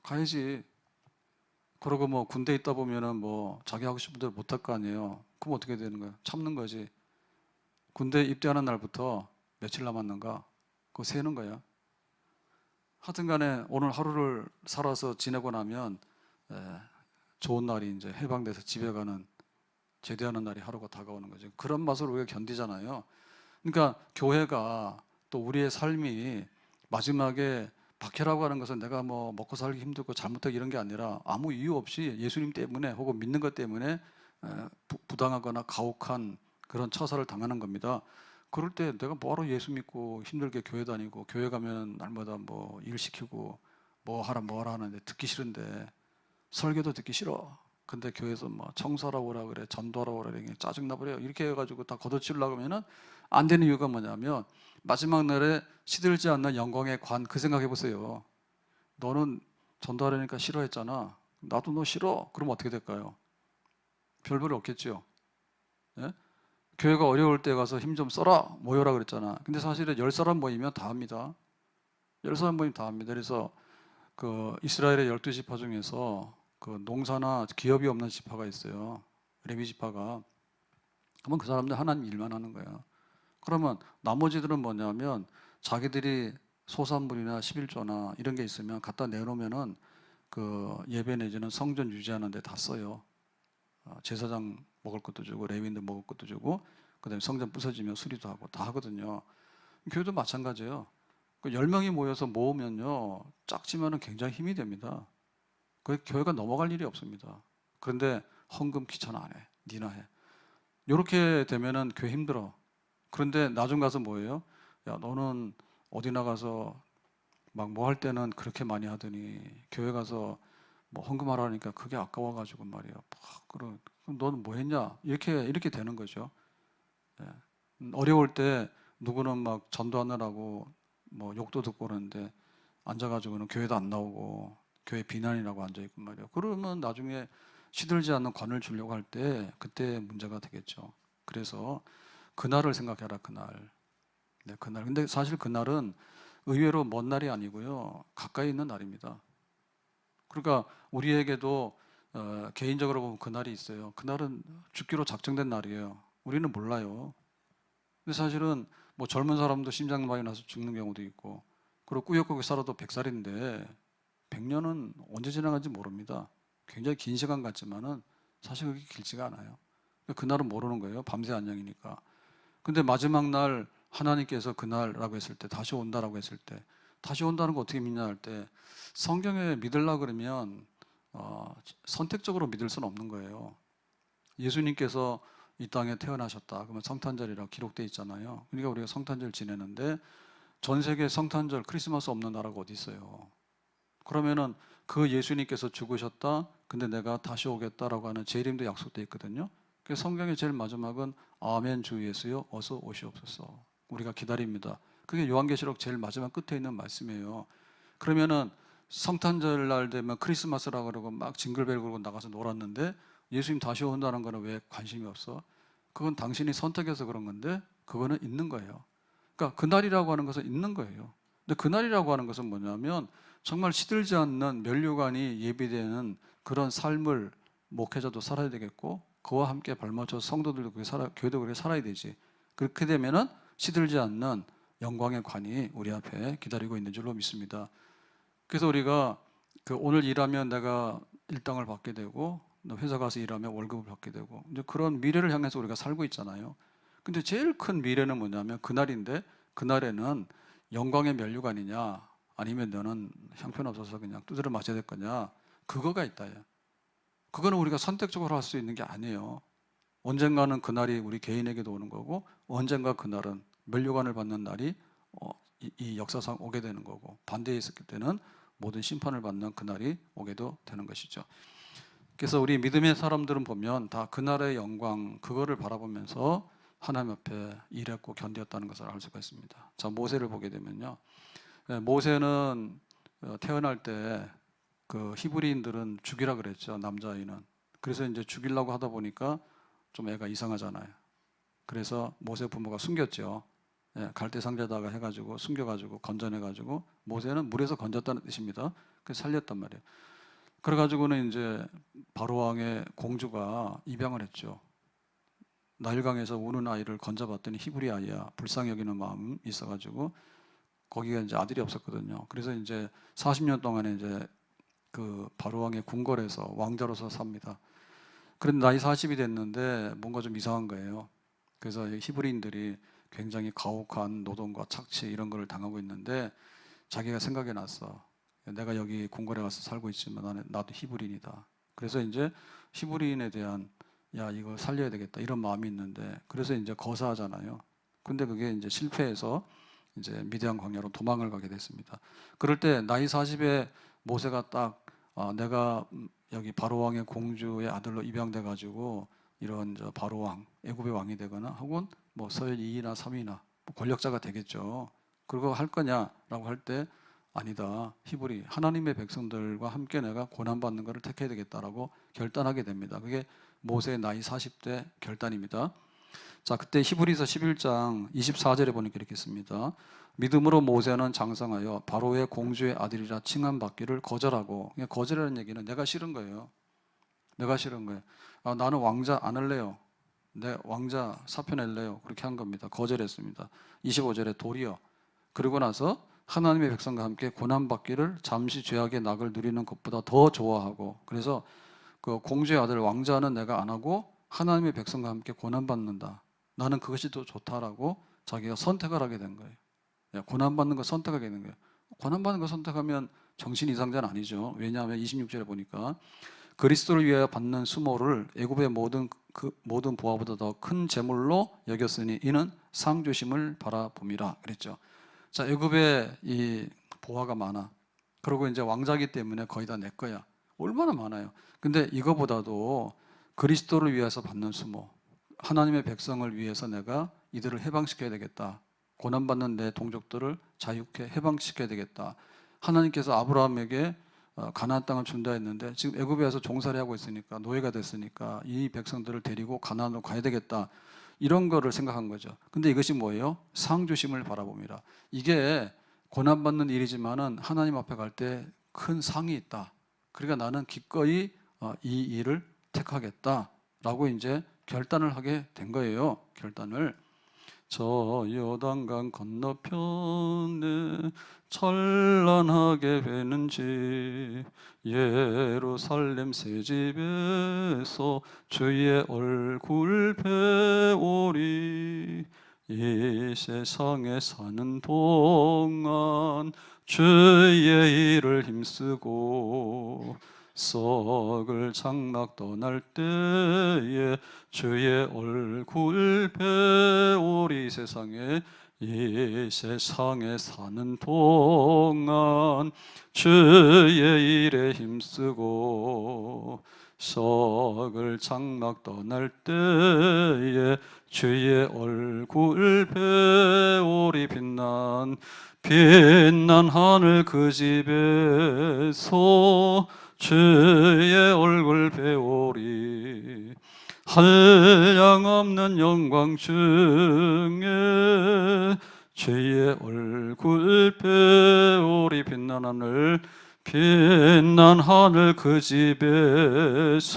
가야지. 그러고 뭐 군대 있다 보면은 뭐 자기 하고 싶은 대로 못 할 거 아니에요. 그럼 어떻게 되는 거야? 참는 거지. 군대 입대하는 날부터 며칠 남았는가? 그거 세는 거야. 하여튼간에 오늘 하루를 살아서 지내고 나면 좋은 날이 이제 해방돼서 집에 가는 제대하는 날이 하루가 다가오는 거죠. 그런 맛을 우리가 견디잖아요. 그러니까 교회가 또 우리의 삶이 마지막에 박해라고 하는 것은 내가 뭐 먹고 살기 힘들고 잘못하고 이런 게 아니라 아무 이유 없이 예수님 때문에 혹은 믿는 것 때문에 부당하거나 가혹한 그런 처사를 당하는 겁니다. 그럴 때 내가 뭐하러 예수 믿고 힘들게 교회 다니고 교회 가면 날마다 뭐 일 시키고 뭐 하라 하는데 듣기 싫은데 설교도 듣기 싫어. 근데 교회에서 뭐 청소하라고 오라 그래, 전도하라고 오라 그래, 짜증나 버려. 이렇게 해가지고 다 걷어치우려고 하면은 안 되는 이유가 뭐냐면 마지막 날에 시들지 않는 영광의 관, 그 생각해 보세요. 너는 전도하려니까 싫어했잖아. 나도 너 싫어. 그럼 어떻게 될까요? 별볼 없겠죠. 예? 교회가 어려울 때 가서 힘 좀 써라 모여라 그랬잖아. 근데 사실은 10사람 모이면 다 합니다. 10사람 모이면 다 합니다. 그래서 그 이스라엘의 12지파 중에서 그 농사나 기업이 없는 지파가 있어요. 레위 지파가. 그러면 그 사람들 하나님 일만 하는 거예요. 그러면 나머지들은 뭐냐면 자기들이 소산물이나 11조나 이런 게 있으면 갖다 내놓으면은 그 예배 내지는 성전 유지하는 데 다 써요. 제사장 먹을 것도 주고 레위인들 먹을 것도 주고 그다음에 성전 부서지면 수리도 하고 다 하거든요. 교회도 마찬가지예요. 그 10명이 모여서 모으면요. 작지만은 굉장히 힘이 됩니다. 그 교회가 넘어갈 일이 없습니다. 그런데 헌금 귀찮아 안 해. 니나 해. 이렇게 되면은 교회 힘들어. 그런데 나중 가서 뭐예요? 야, 너는 어디 나가서 막 뭐 할 때는 그렇게 많이 하더니 교회 가서 뭐 헌금하라니까 그게 아까워가지고 말이야. 그럼 너는 뭐 했냐? 이렇게 되는 거죠. 예. 어려울 때 누구는 막 전도하느라고 뭐 욕도 듣고 그러는데 앉아가지고는 교회도 안 나오고 교회 비난이라고 앉아있고 말이야. 그러면 나중에 시들지 않는 관을 주려고 할 때 그때 문제가 되겠죠. 그래서 그날을 생각해라, 그날. 네, 그날. 근데 사실 그날은 의외로 먼 날이 아니고요. 가까이 있는 날입니다. 그러니까 우리에게도 개인적으로 보면 그날이 있어요. 그날은 죽기로 작정된 날이에요. 우리는 몰라요. 근데 사실은 뭐 젊은 사람도 심장마비 나서 죽는 경우도 있고, 그리고 꾸역꾸역 살아도 100살인데 100년은 언제 지나간지 모릅니다. 굉장히 긴 시간 같지만은 사실 그게 길지가 않아요. 그날은 모르는 거예요. 밤새 안녕이니까. 근데 마지막 날 하나님께서 그날라고 했을 때, 다시 온다라고 했을 때, 다시 온다는 거 어떻게 믿냐 할 때, 성경에 믿으려고 그러면 선택적으로 믿을 수는 없는 거예요. 예수님께서 이 땅에 태어나셨다. 그러면 성탄절이라고 기록되어 있잖아요. 그러니까 우리가 성탄절 지내는데 전 세계 성탄절, 크리스마스 없는 나라가 어디 있어요? 그러면은 그 예수님께서 죽으셨다. 근데 내가 다시 오겠다라고 하는 재림도 약속되어 있거든요. 그래서 성경의 제일 마지막은 아멘 주 예수여 어서 오시옵소서. 우리가 기다립니다. 그게 요한계시록 제일 마지막 끝에 있는 말씀이에요. 그러면은 성탄절 날 되면 크리스마스라고 그러고 막 징글벨 걸고 나가서 놀았는데 예수님 다시 온다는 거는 왜 관심이 없어? 그건 당신이 선택해서 그런 건데 그거는 있는 거예요. 그러니까 그날이라고 하는 것은 있는 거예요. 근데 그날이라고 하는 것은 뭐냐면 정말 시들지 않는 면류관이 예비되는 그런 삶을 목회자도 살아야 되겠고 그와 함께 발맞춰서 성도들도 교회도 그렇게 살아야 되지. 그렇게 되면은 시들지 않는 영광의 관이 우리 앞에 기다리고 있는 줄로 믿습니다. 그래서 우리가 그 오늘 일하면 내가 일당을 받게 되고 회사 가서 일하면 월급을 받게 되고 이제 그런 미래를 향해서 우리가 살고 있잖아요. 근데 제일 큰 미래는 뭐냐면 그날인데 그날에는 영광의 면류관이냐 아니면 너는 형편없어서 그냥 두드려 맞아야 될 거냐 그거가 있다. 그거는 우리가 선택적으로 할 수 있는 게 아니에요. 언젠가는 그날이 우리 개인에게도 오는 거고 언젠가 그날은 면류관을 받는 날이 이 역사상 오게 되는 거고 반대에 있었을 때는 모든 심판을 받는 그날이 오게도 되는 것이죠. 그래서 우리 믿음의 사람들은 보면 다 그날의 영광 그거를 바라보면서 하나님 앞에 일했고 견디었다는 것을 알 수가 있습니다. 자, 모세를 보게 되면요. 모세는 태어날 때 그 히브리인들은 죽이라 그랬죠. 남자아이는. 그래서 이제 죽이려고 하다 보니까 좀 애가 이상하잖아요. 그래서 모세 부모가 숨겼죠. 갈대 상자에다가 해가지고 숨겨가지고 건져내가지고 모세는 물에서 건졌다는 뜻입니다. 그래서 살렸단 말이에요. 그래가지고는 이제 바로 왕의 공주가 입양을 했죠. 나일강에서 우는 아이를 건져봤더니 히브리 아이야. 불쌍히 여기는 마음이 있어가지고 거기가 이제 아들이 없었거든요. 그래서 이제 40년 동안에 이제 그 바로 왕의 궁궐에서 왕자로서 삽니다. 그런데 나이 40이 됐는데 뭔가 좀 이상한 거예요. 그래서 히브리인들이 굉장히 가혹한 노동과 착취 이런 거를 당하고 있는데 자기가 생각이 났어. 내가 여기 궁궐에 가서 살고 있지만 나도 히브리인이다. 그래서 이제 히브리인에 대한 야 이거 살려야 되겠다 이런 마음이 있는데 그래서 이제 거사하잖아요. 근데 그게 이제 실패해서 이제 미디안 광야로 도망을 가게 됐습니다. 그럴 때 나이 40에 모세가 딱 내가 여기 바로 왕의 공주의 아들로 입양돼 가지고 이런 저 바로 왕 애굽의 왕이 되거나 혹은 뭐 서열 2위나 3위나 뭐 권력자가 되겠죠. 그거 할 거냐라고 할 때 아니다. 히브리 하나님의 백성들과 함께 내가 고난 받는 것을 택해야 되겠다라고 결단하게 됩니다. 그게 모세의 나이 40대 결단입니다. 자, 그때 히브리서 11장 24절에 보니까 이렇게 있습니다. 믿음으로 모세는 장성하여 바로의 공주의 아들이라 칭함받기를 거절하고, 거절하는 얘기는 내가 싫은 거예요. 내가 싫은 거예요. 나는 왕자 안 할래요. 내 왕자 사표 낼래요. 그렇게 한 겁니다. 거절했습니다. 25절에 도리어 그러고 나서 하나님의 백성과 함께 고난받기를 잠시 죄악의 낙을 누리는 것보다 더 좋아하고, 그래서 그 공주의 아들 왕자는 내가 안 하고 하나님의 백성과 함께 고난받는다. 나는 그것이 더 좋다라고 자기가 선택을 하게 된 거예요. 고난받는 거 선택하게 된 거예요. 고난받는 거 선택하면 정신 이상자는 아니죠. 왜냐하면 26절에 보니까 그리스도를 위하여 받는 수모를 애굽의 모든 보화보다 더 큰 재물로 여겼으니 이는 상 주심을 바라봄이라 그랬죠. 자, 애굽에 이 보화가 많아. 그리고 이제 왕자기 때문에 거의 다 내 거야. 얼마나 많아요. 근데 이거보다도 그리스도를 위해서 받는 수모, 하나님의 백성을 위해서 내가 이들을 해방시켜야 되겠다. 고난받는 내 동족들을 자유케 해방시켜야 되겠다. 하나님께서 아브라함에게 가나안 땅을 준다 했는데 지금 애굽에 와서 종살이 하고 있으니까 노예가 됐으니까 이 백성들을 데리고 가나안으로 가야 되겠다. 이런 거를 생각한 거죠. 근데 이것이 뭐예요? 상 주심을 바라봅니다. 이게 고난받는 일이지만은 하나님 앞에 갈 때 큰 상이 있다. 그러니까 나는 기꺼이 이 일을 택하겠다라고 이제 결단을 하게 된 거예요. 결단을. 저 요단강 건너편에 찬란하게 회는 집 예루살렘 새 집에서 주의 얼굴 배우리 이 세상에 사는 동안 주의 일을 힘쓰고 썩을 장막 떠날 때에 주의 얼굴 배우리 이 세상에 사는 동안 주의 일에 힘쓰고 썩을 장막 떠날 때에 주의 얼굴 배우리 빛난 하늘 그 집에서 주의 얼굴 배우리 한량없는 영광 중에 주의 얼굴 배우리 빛난 하늘 그 집에서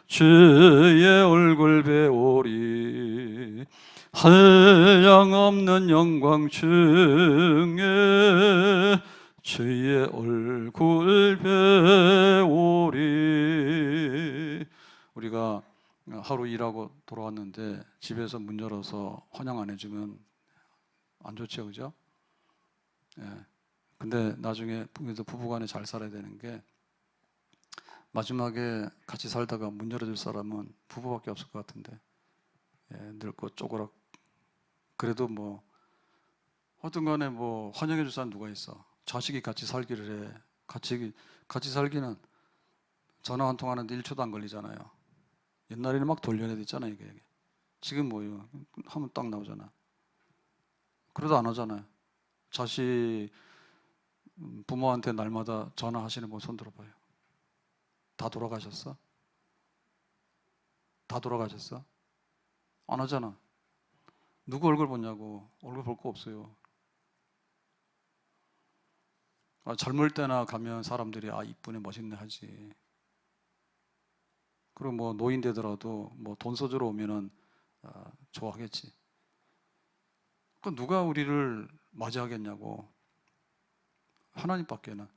주의 얼굴 배우리 한량없는 영광 중에 주의 얼굴 배우리. 우리가 하루 일하고 돌아왔는데 집에서 문 열어서 환영 안 해주면 안 좋죠, 그죠? 예. 근데 나중에 부부간에 잘 살아야 되는 게 마지막에 같이 살다가 문 열어줄 사람은 부부밖에 없을 것 같은데, 예, 늙고 쪼그락. 그래도 뭐 어떤 간에 뭐 환영해 줄 사람 누가 있어? 자식이 같이 살기를 해. 같이 살기는 전화 한 통 하는데 1초도 안 걸리잖아요. 옛날에는 막 돌려내야 됐잖아요, 이게. 지금 뭐요? 하면 딱 나오잖아. 그래도 안 하잖아요. 자식 부모한테 날마다 전화하시는 분 손 들어봐요. 다 돌아가셨어? 다 돌아가셨어? 안 하잖아. 누구 얼굴 보냐고. 얼굴 볼 거 없어요. 젊을 때나 가면 사람들이 이쁘네 멋있네 하지. 그리고 뭐 노인 되더라도 뭐 돈 써주러 오면은 좋아하겠지. 그 누가 우리를 맞이하겠냐고. 하나님밖에는.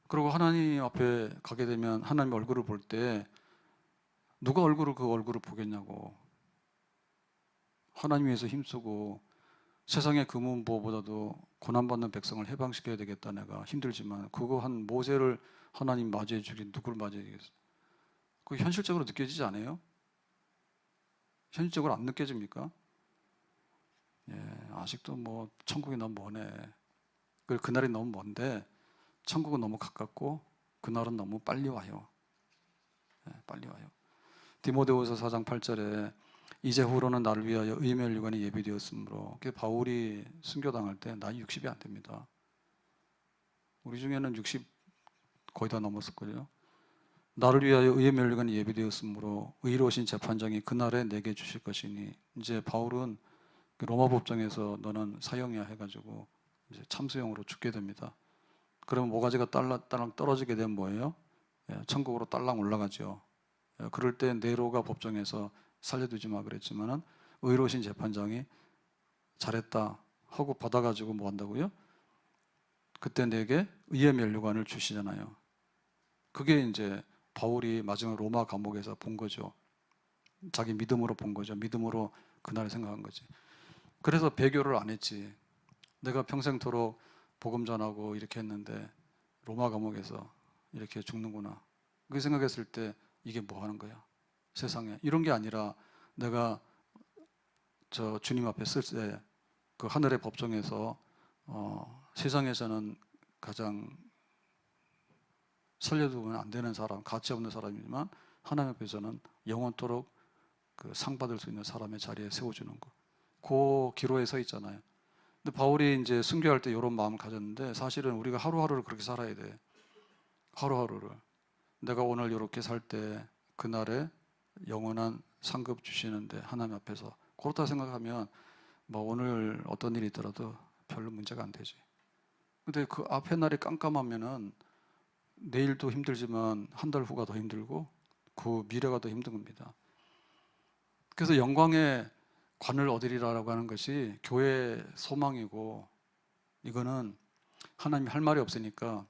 그리고 하나님 앞에 가게 되면 하나님 얼굴을 볼 때 누가 그 얼굴을 보겠냐고. 하나님 위해서 힘쓰고 세상의 금은보호보다도 고난받는 백성을 해방시켜야 되겠다. 내가 힘들지만 그거 한 모세를 하나님 맞이해 주긴 누굴 맞이해 주겠어? 그거 현실적으로 느껴지지 않아요? 현실적으로 안 느껴집니까? 예, 아직도 뭐 천국이 너무 머네. 그날이 너무 먼데 천국은 너무 가깝고 그날은 너무 빨리 와요. 예, 빨리 와요. 디모데후서 4장 8절에 이제후로는 나를 위하여 의의 멸류관이 예비되었으므로. 바울이 순교당할 때 나이 60이 안 됩니다. 우리 중에는 60 거의 다 넘었을 거예요. 나를 위하여 의의 멸류관이 예비되었으므로 의로우신 재판장이 그날에 내게 주실 것이니. 이제 바울은 로마 법정에서 너는 사형이야 해가지고 이제 참수형으로 죽게 됩니다. 그러면 모가지가 딸랑 떨어지게 되면 뭐예요? 예, 천국으로 딸랑 올라가죠. 예, 그럴 때 네로가 법정에서 살려두지 마 그랬지만은 의로우신 재판장이 잘했다 하고 받아가지고 뭐 한다고요? 그때 내게 의의 멸류관을 주시잖아요. 그게 이제 바울이 마지막 로마 감옥에서 본 거죠. 자기 믿음으로 본 거죠. 믿음으로 그날을 생각한 거지. 그래서 배교를 안 했지. 내가 평생토록 복음 전하고 이렇게 했는데 로마 감옥에서 이렇게 죽는구나. 그 생각했을 때 이게 뭐 하는 거야? 세상에. 이런 게 아니라 내가 저 주님 앞에 쓸 때 그 하늘의 법정에서 세상에서는 가장 살려두면 안 되는 사람, 가치 없는 사람이지만 하나님 앞에서는 영원토록 그 상 받을 수 있는 사람의 자리에 세워주는 거. 그 기로에 서 있잖아요. 근데 바울이 이제 순교할 때 이런 마음을 가졌는데 사실은 우리가 하루하루를 그렇게 살아야 돼. 하루하루를. 내가 오늘 이렇게 살 때 그날에 영원한 상급 주시는데 하나님 앞에서 그렇다 생각하면 뭐 오늘 어떤 일이 있더라도 별로 문제가 안 되지. 근데 그 앞에 날이 깜깜하면은 내일도 힘들지만 한 달 후가 더 힘들고 그 미래가 더 힘든 겁니다. 그래서 영광의 관을 얻으리라라고 하는 것이 교회의 소망이고 이거는 하나님이 할 말이 없으니까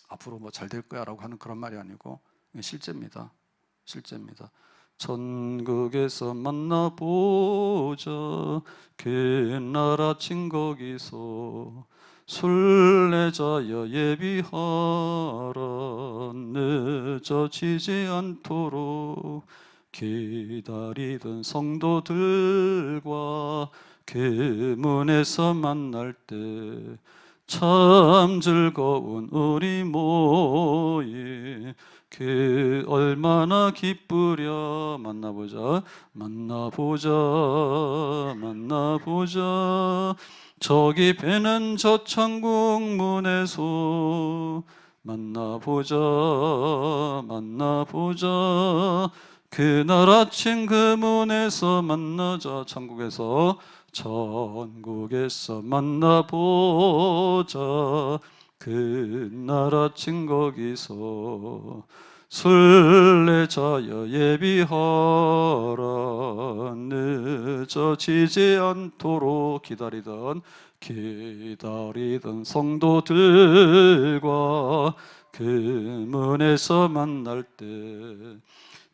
앞으로 뭐 잘 될 거야 라고 하는 그런 말이 아니고 실제입니다. 실제입니다. 천국에서 만나보자 그날 아침 거기서 순례자여 예비하라 늦어지지 않도록 기다리던 성도들과 그 문에서 만날 때 참 즐거운 우리 모임 그 얼마나 기쁘랴. 만나보자 만나보자 만나보자 저기 배는 저 천국 문에서 만나보자 만나보자 그날 아침 그 문에서 만나자. 천국에서 만나보자 그날 아침 거기서 순례자여 예비하라 늦어지지 않도록 기다리던 성도들과 그 문에서 만날 때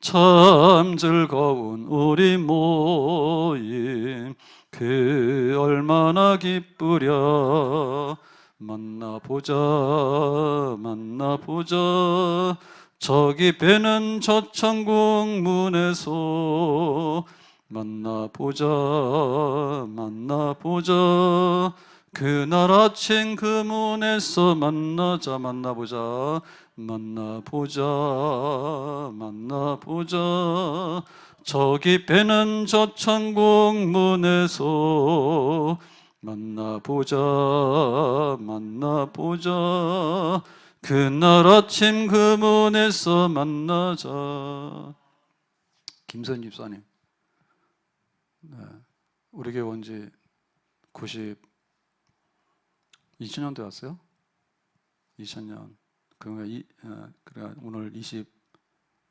참 즐거운 우리 모임 그 얼마나 기쁘랴. 만나보자 만나보자 저기 배는 저 천국 문에서 만나보자 만나보자 그날 아침 그 문에서 만나자. 만나보자 만나보자 만나보자 저기 배는 저 천국 문에서 만나보자 만나보자 그날 아침 그 문에서 만나자. 김선 집사님, 네, 우리 교회 온 지 2000년대 왔어요? 2000년. 그러니까 오늘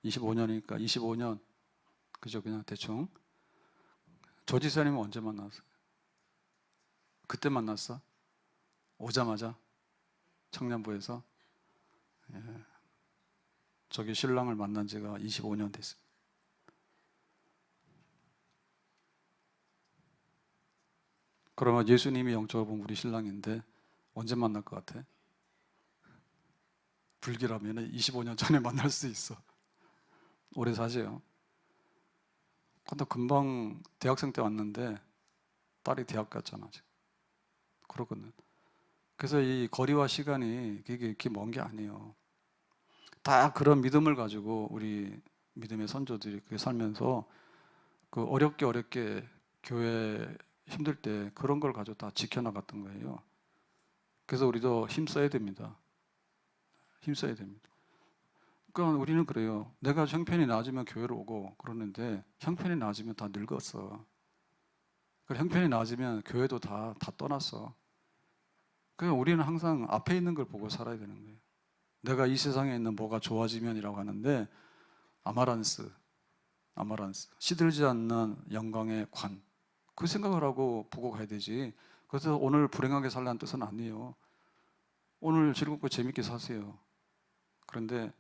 25년이니까 25년. 그죠? 그냥 대충. 조 지사님은 언제 만났어요? 그때 만났어? 오자마자 청년부에서. 예. 저기 신랑을 만난 지가 25년 됐어요. 그러면 예수님이 영적으로 보면 우리 신랑인데 언제 만날 것 같아? 불길하면 25년 전에 만날 수 있어. 오래 사세요. 근데 금방 대학생 때 왔는데 딸이 대학 갔잖아 지금. 그러거든. 그래서 이 거리와 시간이 이게 이렇게 먼 게 아니에요. 다 그런 믿음을 가지고 우리 믿음의 선조들이 그렇게 살면서 그 어렵게 교회 힘들 때 그런 걸 가지고 다 지켜나갔던 거예요. 그래서 우리도 힘써야 됩니다. 힘써야 됩니다. 그러니까 우리는 그래요. 내가 형편이 나아지면 교회로 오고 그러는데 형편이 나아지면 다 늙었어. 그리고 형편이 나아지면 교회도 다 떠났어. 그러니까 우리는 항상 앞에 있는 걸 보고 살아야 되는 거예요. 내가 이 세상에 있는 뭐가 좋아지면이라고 하는데 아마란스, 시들지 않는 영광의 관, 그 생각을 하고 보고 가야 되지. 그래서 오늘 불행하게 살라는 뜻은 아니에요. 오늘 즐겁고 재밌게 사세요. 그런데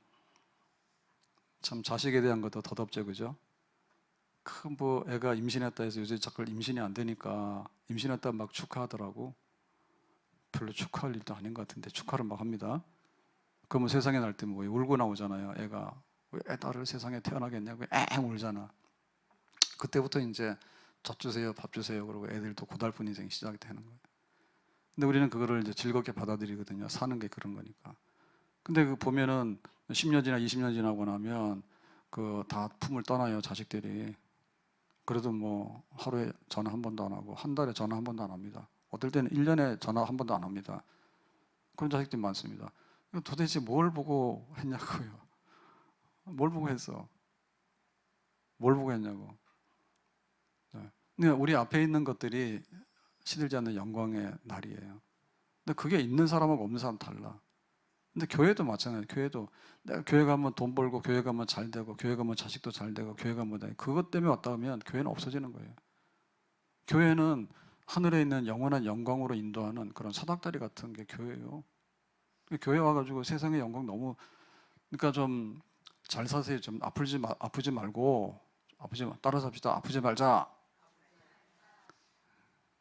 참 자식에 대한 것도 덧없죠, 그죠? 큰 뭐 애가 임신했다 해서 요새 자꾸 임신이 안 되니까 임신했다 막 축하하더라고. 별로 축하할 일도 아닌 것 같은데 축하를 막 합니다. 그러면 세상에 날 때 뭐 울고 나오잖아요. 애가 왜 딸을 세상에 태어나겠냐고 앵 울잖아. 그때부터 이제 젖 주세요, 밥 주세요. 그러고 애들도 고달픈 인생이 시작이 되는 거예요. 근데 우리는 그거를 이제 즐겁게 받아들이거든요. 사는 게 그런 거니까. 근데 그 보면은 10년 지나 20년 지나고 나면 그 다 품을 떠나요, 자식들이. 그래도 뭐 하루에 전화 한 번도 안 하고 한 달에 전화 한 번도 안 합니다. 어떨 때는 1년에 전화 한 번도 안 합니다. 그런 자식들이 많습니다. 도대체 뭘 보고 했냐고요. 뭘 보고 했어? 뭘 보고 했냐고. 네. 근데 우리 앞에 있는 것들이 시들지 않는 영광의 날이에요. 근데 그게 있는 사람하고 없는 사람 달라. 근데 교회도 마찬가지예요. 교회도 내가 교회 가면 돈 벌고 교회 가면 잘 되고 교회 가면 자식도 잘 되고 교회 가면 그것 때문에 왔다 하면 교회는 없어지는 거예요. 교회는 하늘에 있는 영원한 영광으로 인도하는 그런 사닥다리 같은 게 교회예요. 교회 와가지고 세상의 영광 너무, 그러니까 좀 잘 사세요. 좀 아프지 말고 따라 삽시다. 아프지 말자.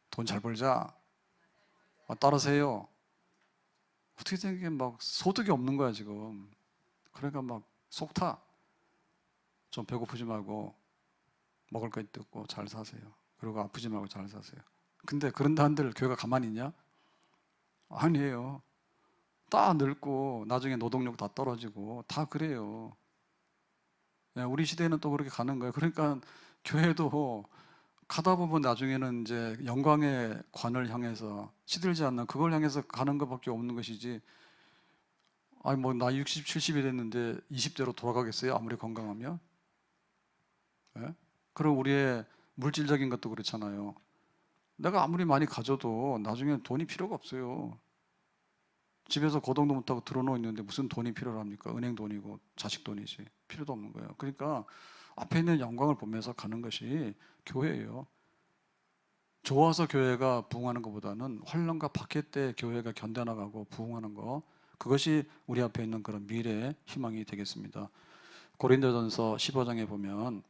돈 잘 벌자. 따르세요. 어떻게 생각해? 막 소득이 없는 거야 지금. 그러니까 막 속 타. 좀 배고프지 말고 먹을 거 있고 잘 사세요. 그리고 아프지 말고 잘 사세요. 근데 그런다 한들 교회가 가만히 있냐? 아니에요. 다 늙고 나중에 노동력 다 떨어지고 다 그래요. 우리 시대는 또 그렇게 가는 거예요. 그러니까 교회도 가다 보면 나중에는 이제 영광의 관을 향해서 시들지 않는 그걸 향해서 가는 것밖에 없는 것이지. 아니 뭐 나 60, 70이 됐는데 20대로 돌아가겠어요? 아무리 건강하면? 예? 그럼 우리의 물질적인 것도 그렇잖아요. 내가 아무리 많이 가져도 나중에 돈이 필요가 없어요. 집에서 거동도 못하고 들어놓고 있는데 무슨 돈이 필요합니까? 은행 돈이고 자식 돈이지. 필요도 없는 거예요. 그러니까 앞에 있는 영광을 보면서 가는 것이 교회예요. 좋아서 교회가 부흥하는 것보다는 환난과 박해 때 교회가 견뎌나가고 부흥하는 거, 그것이 우리 앞에 있는 그런 미래의 희망이 되겠습니다. 고린도전서 15장에 보면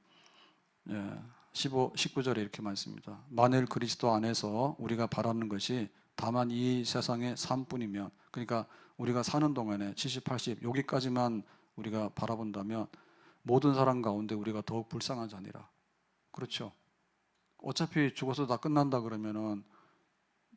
19절에 이렇게 말씀입니다. 만일 그리스도 안에서 우리가 바라는 것이 다만 이 세상의 삶뿐이면, 그러니까 우리가 사는 동안에 70, 80 여기까지만 우리가 바라본다면 모든 사람 가운데 우리가 더욱 불쌍한 자니라. 그렇죠. 어차피 죽어서 다 끝난다 그러면은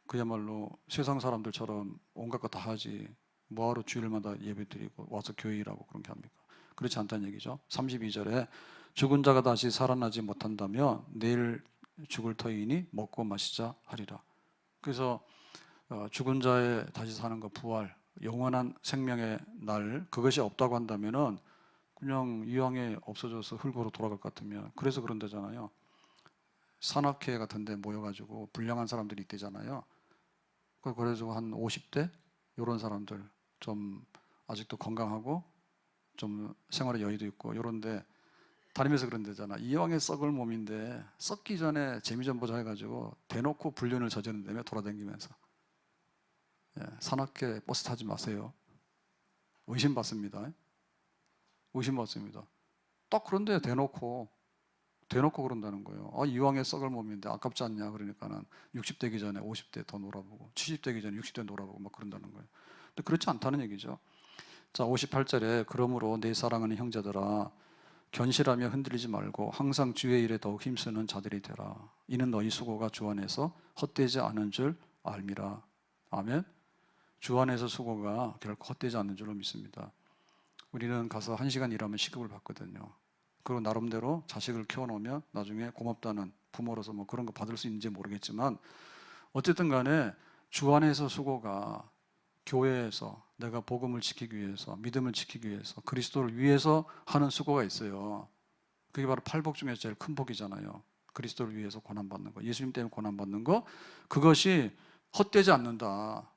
그야말로 세상 사람들처럼 온갖 거 다 하지. 뭐하러 주일마다 예배 드리고 와서 교회 일하고 그런 게 합니까? 그렇지 않다는 얘기죠. 32절에 죽은 자가 다시 살아나지 못한다면 내일 죽을 터이니 먹고 마시자 하리라. 그래서 죽은 자의 다시 사는 것, 부활, 영원한 생명의 날, 그것이 없다고 한다면은 그냥 이왕에 없어져서 흙으로 돌아갈 것 같으면, 그래서 그런다잖아요. 산악회 같은 데 모여가지고 불량한 사람들이 있대잖아요. 그래서 한 50대 이런 사람들, 좀 아직도 건강하고 좀 생활의 여유도 있고 이런데 다니면서 그런 데잖아. 이왕에 썩을 몸인데 썩기 전에 재미 좀 보자 해가지고 대놓고 불륜을 저지른다며 돌아다니면서. 예, 산악회 버스 타지 마세요. 의심받습니다. 의심받습니다. 딱 그런데 대놓고 그런다는 거예요. 이왕에 썩을 몸인데 아깝지 않냐 그러니까는 60 되기 전에 50대 더 놀아보고 70 되기 전에 60대 놀아보고 막 그런다는 거예요. 근데 그렇지 않다는 얘기죠. 자, 58절에 그러므로 내 사랑하는 형제들아 견실하며 흔들리지 말고 항상 주의 일에 더욱 힘쓰는 자들이 되라. 이는 너희 수고가 주 안에서 헛되지 않은 줄 알미라. 아멘. 주 안에서 수고가 결코 헛되지 않는 줄로 믿습니다. 우리는 가서 1시간 일하면 시급을 받거든요. 그리고 나름대로 자식을 키워놓으면 나중에 고맙다는 부모로서 뭐 그런 거 받을 수 있는지 모르겠지만 어쨌든 간에 주 안에서 수고가 교회에서 내가 복음을 지키기 위해서, 믿음을 지키기 위해서, 그리스도를 위해서 하는 수고가 있어요. 그게 바로 팔복 중에서 제일 큰 복이잖아요. 그리스도를 위해서 고난받는 거, 예수님 때문에 고난받는 거, 그것이 헛되지 않는다.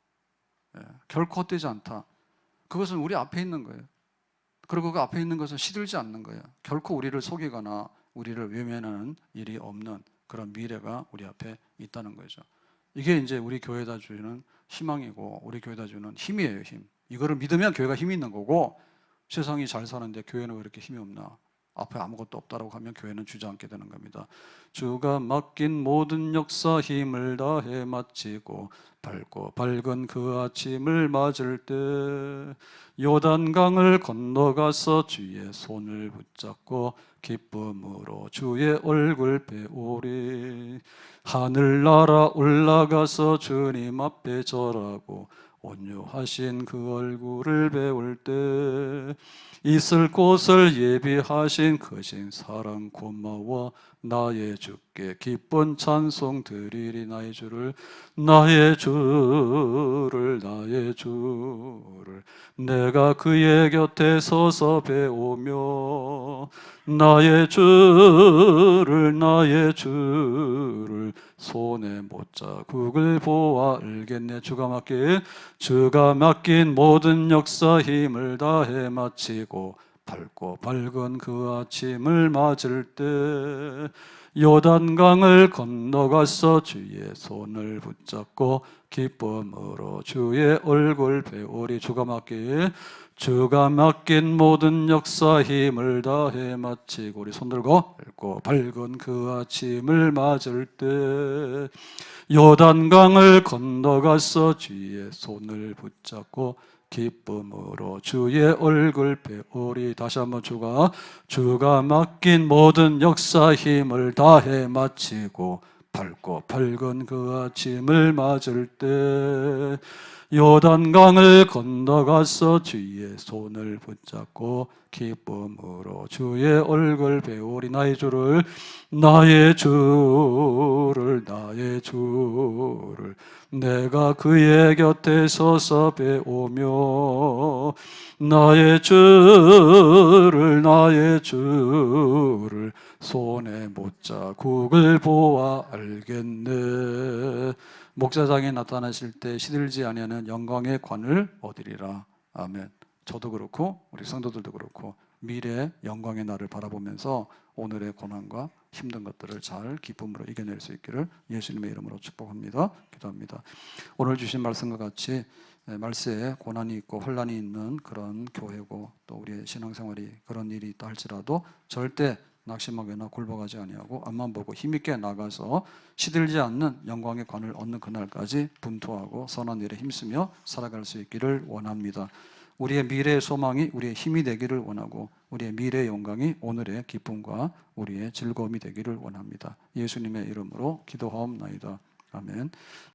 결코 헛되지 않다. 그것은 우리 앞에 있는 거예요. 그리고 그 앞에 있는 것은 시들지 않는 거예요. 결코 우리를 속이거나 우리를 외면하는 일이 없는 그런 미래가 우리 앞에 있다는 거죠. 이게 이제 우리 교회다 주는 희망이고 우리 교회다 주는 힘이에요. 힘. 이거를 믿으면 교회가 힘이 있는 거고, 세상이 잘 사는데 교회는 왜 이렇게 힘이 없나, 앞에 아무것도 없다라고 하면 교회는 주저앉게 되는 겁니다. 주가 맡긴 모든 역사 힘을 다해 마치고 밝고 밝은 그 아침을 맞을 때 요단강을 건너가서 주의 손을 붙잡고 기쁨으로 주의 얼굴 배우리. 하늘나라 올라가서 주님 앞에 절하고 온유하신 그 얼굴을 배울 때 있을 곳을 예비하신 크신 사랑 고마워 나의 주께 기쁜 찬송 드리리. 나의 주를 내가 그의 곁에 서서 배우며 나의 주를 손에 못자국을 보아 알겠네. 주가 맡긴 모든 역사 힘을 다해 마치고 밝고 밝은 그 아침을 맞을 때 요단강을 건너가서 주의 손을 붙잡고 기쁨으로 주의 얼굴 배우리. 주가 맡긴 모든 역사 힘을 다해 마치고, 우리 손 들고 밝고 밝은 그 아침을 맞을 때 요단강을 건너가서 주의 손을 붙잡고 기쁨으로 주의 얼굴 배우리. 다시 한번 주가 맡긴 모든 역사 힘을 다해 마치고 밝고 밝은 그 아침을 맞을 때 요단강을 건너가서 주의 손을 붙잡고 기쁨으로 주의 얼굴 배우리. 나의 주를 내가 그의 곁에 서서 배우며 나의 주를 손에 못자국을 보아 알겠네. 목자장에 나타나실 때 시들지 아니하는 영광의 관을 얻으리라. 아멘. 저도 그렇고 우리 성도들도 그렇고 미래의 영광의 날을 바라보면서 오늘의 고난과 힘든 것들을 잘 기쁨으로 이겨낼 수 있기를 예수님의 이름으로 축복합니다. 기도합니다. 오늘 주신 말씀과 같이 말세에 고난이 있고 혼란이 있는 그런 교회고 또 우리의 신앙생활이 그런 일이 있다 할지라도 절대 낙심하거나 굴복하지 아니하고 앞만 보고 힘있게 나가서 시들지 않는 영광의 관을 얻는 그날까지 분투하고 선한 일에 힘쓰며 살아갈 수 있기를 원합니다. 우리의 미래의 소망이 우리의 힘이 되기를 원하고 우리의 미래의 영광이 오늘의 기쁨과 우리의 즐거움이 되기를 원합니다. 예수님의 이름으로 기도하옵나이다. 아멘.